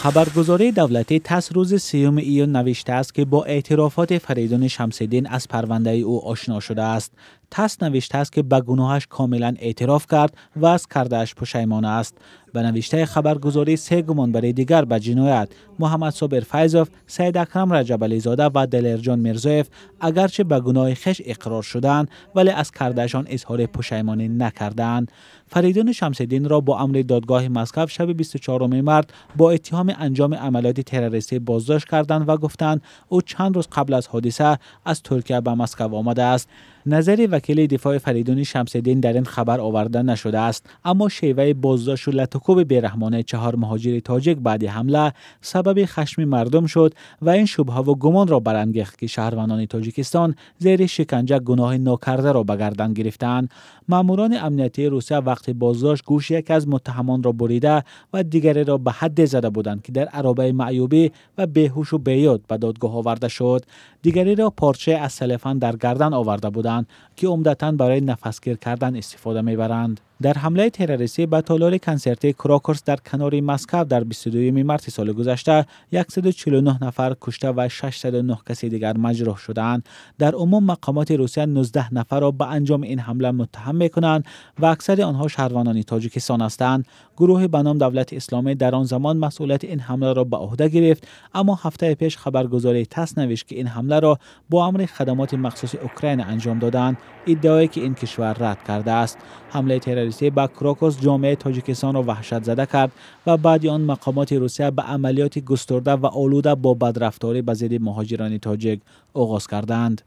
خبرگزاری دولتی تاس روز 3 ایون نوشته است که با اعترافات فریدون شمس‌الدین از پرونده او آشنا شده است. تاس نوشته است که به گناهش کاملا اعتراف کرد و از کرده‌اش پشیمان است. به نوشته خبرگزاری 3 گمانبر دیگر به جنایت، محمد صابر فیضوف، سید اکرم رجب‌علی زاده و دلیرجان میرزایف، اگرچه به گناه خویش اقرار شدند ولی از کردهشان اظهار پشیمانی نکردند. فریدون شمس‌الدین را با امر دادگاه مسکو شب 24 مارس با اتهام انجام عملیات تروریستی بازداشت کردند و گفتند او چند روز قبل از حادثه از ترکیه به مسکو آمده است. نظر وکیل دفاع فریدون شمس‌الدین در این خبر آورده نشده است، اما شیوه بازداشت و لطکوب بیرحمانه 4 مهاجر تاجیک بعد حمله سبب خشم مردم شد و این شبهه و گمان را برانگیخت که شهروندان تاجیکستان زیر شکنجه گناه ناکرده را به گردن گرفتند. ماموران امنیتی روسیه وقت بازداشت گوش یک از متهمان را بریده و دیگری را به حد زده بودند که در عربه معیوبی و بیهوش و بیاد به دادگاه آورده شد. دیگری را پارچه از سلفان در گردن آورده بودند که عمدتاً برای نفسگیر کردن استفاده میبرند. در حمله تروریستی به تالار کنسرتی کراکرس در کنار مسکو در 22 مارس سال گذشته 149 نفر کشته و 609 کسی دیگر مجروح شدند. در عموم مقامات روسیه 19 نفر را به انجام این حمله متهم می‌کنند و اکثر آنها شهروندان تاجیکستان هستند. گروه به نام دولت اسلامی در آن زمان مسئولیت این حمله را به عهده گرفت، اما هفته پیش خبرگزاری تاس نوشت که این حمله را با امر خدمات مخصوص اوکراین انجام دادند، ادعایی که این کشور رد کرده است. حمله تروریستی به کراکوس جامعه تاجیکستان را وحشت زده کرد و بعد آن مقامات روسیه به عملیات گسترده و آلوده با بدرفتاری به ضد مهاجران تاجیک آغاز کردند.